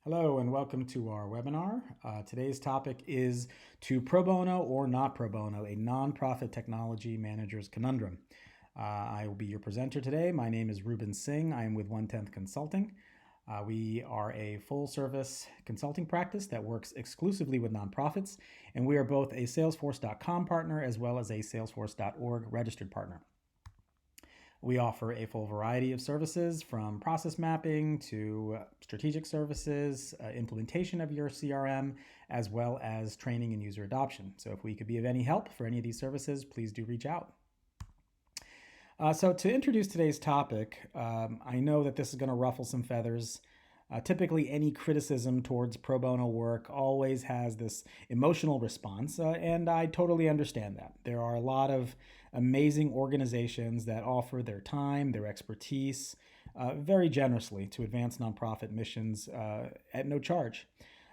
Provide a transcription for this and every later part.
Hello and welcome to our webinar. Today's topic is to pro bono or not pro bono, a nonprofit technology manager's conundrum. I will be your presenter today. My name is Ruben Singh. I am with 1/10 Consulting. We are a full service consulting practice that works exclusively with nonprofits, and we are both a Salesforce.com partner as well as a Salesforce.org registered partner. We offer a full variety of services from process mapping to strategic services, implementation of your CRM, as well as training and user adoption. So if we could be of any help for any of these services, please do reach out. So to introduce today's topic, I know that this is going to ruffle some feathers. Typically, any criticism towards pro bono work always has this emotional response, and I totally understand that. There are a lot of amazing organizations that offer their time, their expertise, very generously to advance nonprofit missions at no charge.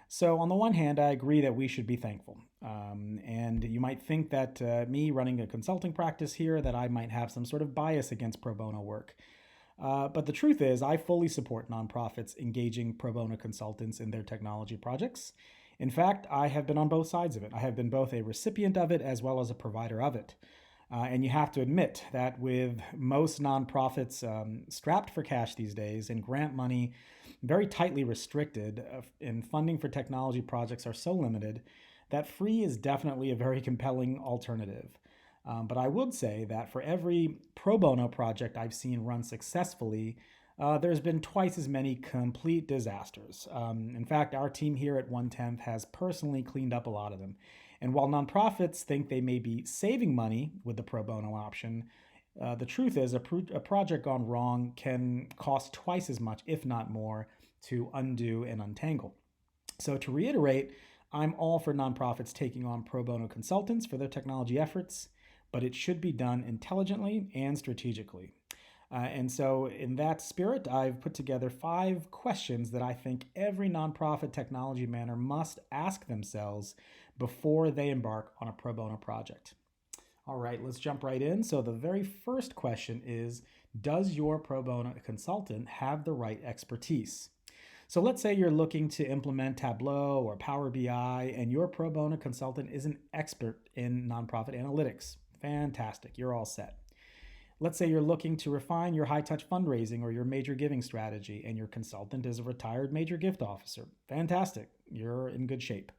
So, on the one hand, I agree that we should be thankful. And you might think that me running a consulting practice here, that I might have some sort of bias against pro bono work. But the truth is, I fully support nonprofits engaging pro bono consultants in their technology projects. In fact, I have been on both sides of it. I have been both a recipient of it as well as a provider of it. And you have to admit that with most nonprofits strapped for cash these days and grant money very tightly restricted, and funding for technology projects are so limited, that free is definitely a very compelling alternative. But I would say that for every pro bono project I've seen run successfully, there's been twice as many complete disasters. In fact, our team here at 1/10 has personally cleaned up a lot of them. And while nonprofits think they may be saving money with the pro bono option, the truth is a project gone wrong can cost twice as much, if not more, to undo and untangle. So to reiterate, I'm all for nonprofits taking on pro bono consultants for their technology efforts, but it should be done intelligently and strategically. And so, in that spirit, I've put together 5 questions that I think every nonprofit technology manager must ask themselves before they embark on a pro bono project. All right, let's jump right in. So, the very first question is, does your pro bono consultant have the right expertise? So let's say you're looking to implement Tableau or Power BI, and your pro bono consultant is an expert in nonprofit analytics. Fantastic, you're all set. Let's say you're looking to refine your high touch fundraising or your major giving strategy, and your consultant is a retired major gift officer. Fantastic, you're in good shape.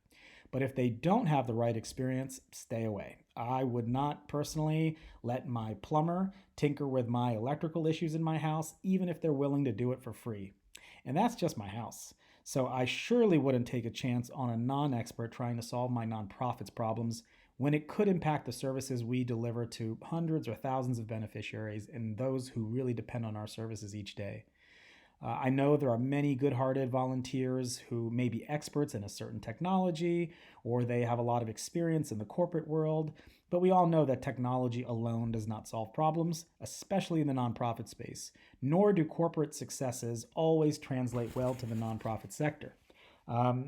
But if they don't have the right experience, stay away. I would not personally let my plumber tinker with my electrical issues in my house, even if they're willing to do it for free. And that's just my house. So I surely wouldn't take a chance on a non expert trying to solve my nonprofit's problems when it could impact the services we deliver to hundreds or thousands of beneficiaries and those who really depend on our services each day. I know there are many good hearted volunteers who may be experts in a certain technology or they have a lot of experience in the corporate world, but we all know that technology alone does not solve problems, especially in the nonprofit space, nor do corporate successes always translate well to the nonprofit sector.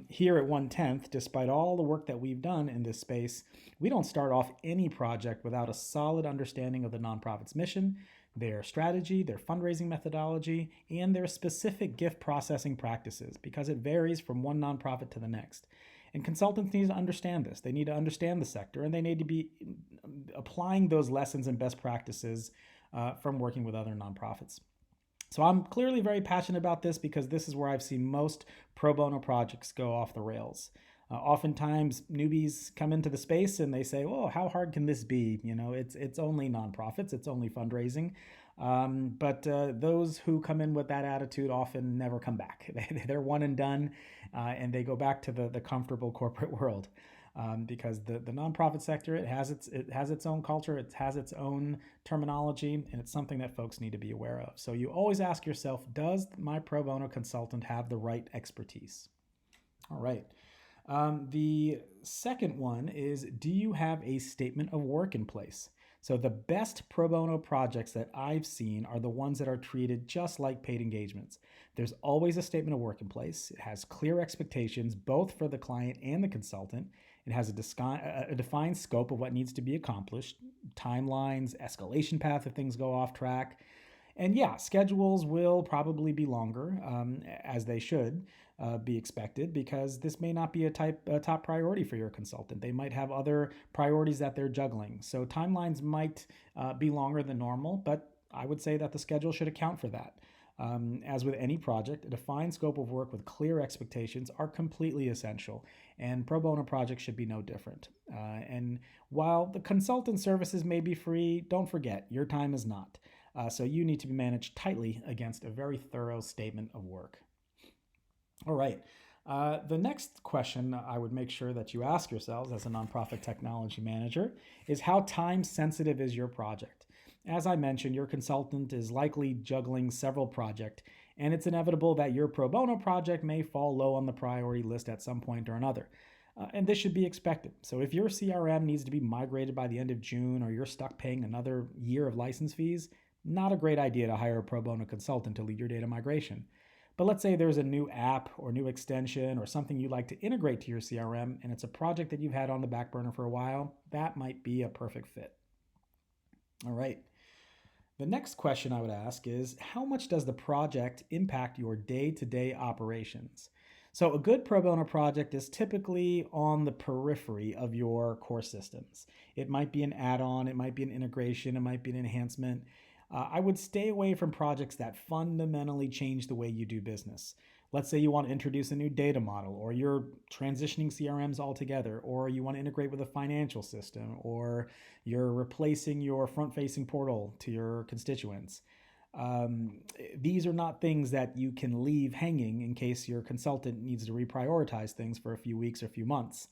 Here at 1/10, despite all the work that we've done in this space, we don't start off any project without a solid understanding of the nonprofit's mission, their strategy, their fundraising methodology, and their specific gift processing practices, because it varies from one nonprofit to the next. And consultants need to understand this. They need to understand the sector, and they need to be applying those lessons and best practices from working with other nonprofits. So I'm clearly very passionate about this because this is where I've seen most pro bono projects go off the rails. Oftentimes, newbies come into the space and they say, "Oh, how hard can this be? You know, it's only nonprofits, it's only fundraising." But those who come in with that attitude often never come back. They're one and done, and they go back to the comfortable corporate world. Because the nonprofit sector, it has its own culture, it has its own terminology, and it's something that folks need to be aware of. So you always ask yourself, does my pro bono consultant have the right expertise? All right. The second one is, do you have a statement of work in place? So the best pro bono projects that I've seen are the ones that are treated just like paid engagements. There's always a statement of work in place. It has clear expectations both for the client and the consultant. It has a defined scope of what needs to be accomplished, timelines, escalation path if things go off track. And yeah, schedules will probably be longer, as they should be expected, because this may not be a top priority for your consultant. They might have other priorities that they're juggling. So timelines might be longer than normal, but I would say that the schedule should account for that. As with any project, a defined scope of work with clear expectations are completely essential, and pro bono projects should be no different. And while the consultant services may be free, don't forget, your time is not. So you need to be managed tightly against a very thorough statement of work. All right. The next question I would make sure that you ask yourselves as a nonprofit technology manager is, how time sensitive is your project? As I mentioned, your consultant is likely juggling several projects, and it's inevitable that your pro bono project may fall low on the priority list at some point or another. And this should be expected. So if your CRM needs to be migrated by the end of June, or you're stuck paying another year of license fees, not a great idea to hire a pro bono consultant to lead your data migration. But let's say there's a new app or new extension or something you'd like to integrate to your CRM, and it's a project that you've had on the back burner for a while. That might be a perfect fit. All right. The next question I would ask is, how much does the project impact your day-to-day operations? So a good pro bono project is typically on the periphery of your core systems. It might be an add-on, it might be an integration, it might be an enhancement. I would stay away from projects that fundamentally change the way you do business. Let's say you want to introduce a new data model, or you're transitioning CRMs altogether, or you want to integrate with a financial system, or you're replacing your front facing portal to your constituents. These are not things that you can leave hanging in case your consultant needs to reprioritize things for a few weeks or a few months.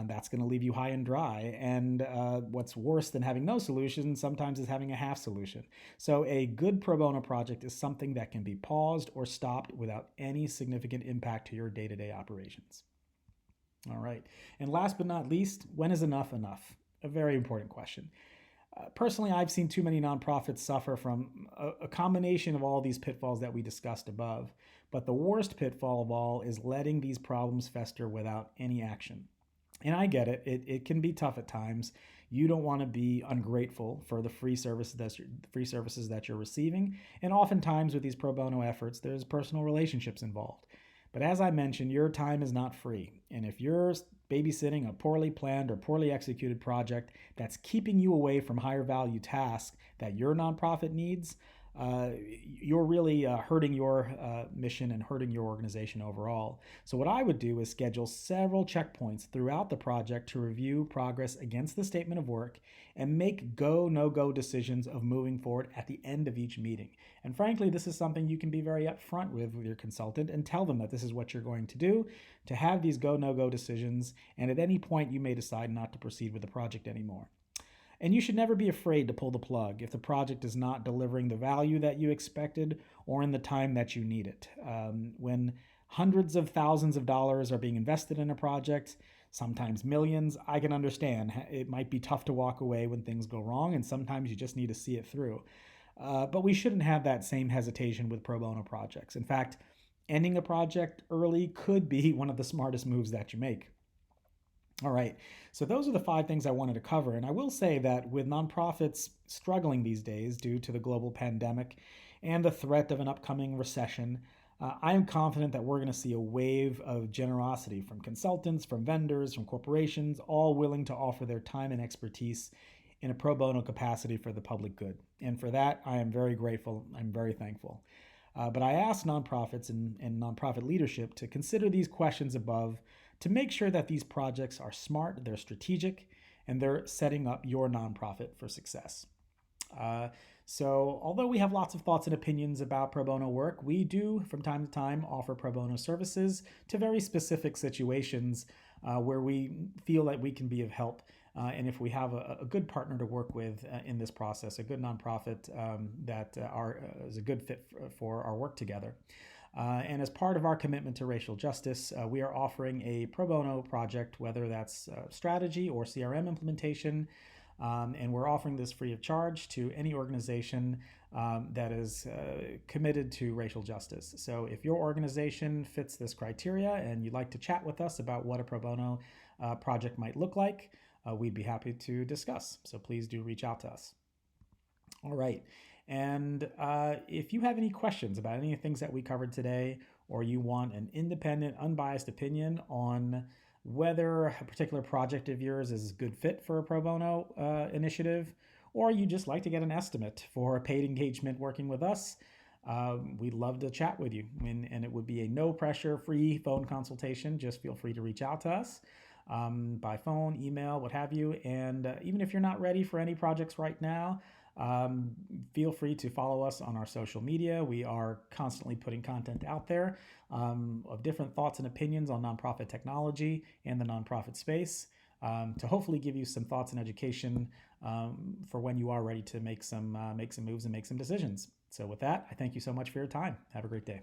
That's going to leave you high and dry. And what's worse than having no solution sometimes is having a half solution. So a good pro bono project is something that can be paused or stopped without any significant impact to your day-to-day operations. All right. And last but not least, when is enough enough? A very important question. Personally, I've seen too many nonprofits suffer from a combination of all these pitfalls that we discussed above. But the worst pitfall of all is letting these problems fester without any action. And I get it. It can be tough at times. You don't want to be ungrateful for the free services that you're receiving. And oftentimes with these pro bono efforts, there's personal relationships involved. But as I mentioned, your time is not free. And if you're babysitting a poorly planned or poorly executed project that's keeping you away from higher value tasks that your nonprofit needs, you're really hurting your mission and hurting your organization overall. So what I would do is schedule several checkpoints throughout the project to review progress against the statement of work and make go, no-go decisions of moving forward at the end of each meeting. And frankly, this is something you can be very upfront with your consultant and tell them that this is what you're going to do, to have these go, no-go decisions, and at any point you may decide not to proceed with the project anymore. And you should never be afraid to pull the plug if the project is not delivering the value that you expected or in the time that you need it. When hundreds of thousands of dollars are being invested in a project, sometimes millions, I can understand. It might be tough to walk away when things go wrong, and sometimes you just need to see it through. But we shouldn't have that same hesitation with pro bono projects. In fact, ending a project early could be one of the smartest moves that you make. All right, so those are the 5 things I wanted to cover. And I will say that with nonprofits struggling these days due to the global pandemic and the threat of an upcoming recession, I am confident that we're going to see a wave of generosity from consultants, from vendors, from corporations, all willing to offer their time and expertise in a pro bono capacity for the public good. And for that, I am very grateful. I'm very thankful. But I ask nonprofits and nonprofit leadership to consider these questions above, to make sure that these projects are smart, they're strategic, and they're setting up your nonprofit for success. So although we have lots of thoughts and opinions about pro bono work, we do from time to time offer pro bono services to very specific situations where we feel that we can be of help. And if we have a good partner to work with in this process, a good nonprofit that is a good fit for our work together. And as part of our commitment to racial justice, we are offering a pro bono project, whether that's strategy or CRM implementation. And we're offering this free of charge to any organization that is committed to racial justice. So if your organization fits this criteria and you'd like to chat with us about what a pro bono project might look like, we'd be happy to discuss. So please do reach out to us. All right. And if you have any questions about any of the things that we covered today, or you want an independent, unbiased opinion on whether a particular project of yours is a good fit for a pro bono initiative, or you just like to get an estimate for a paid engagement working with us, we'd love to chat with you. And it would be a no pressure, free phone consultation. Just feel free to reach out to us by phone, email, what have you. And even if you're not ready for any projects right now, um, feel free to follow us on our social media. We are constantly putting content out there of different thoughts and opinions on nonprofit technology and the nonprofit space to hopefully give you some thoughts and education for when you are ready to make some moves and make some decisions. So with that, I thank you so much for your time. Have a great day.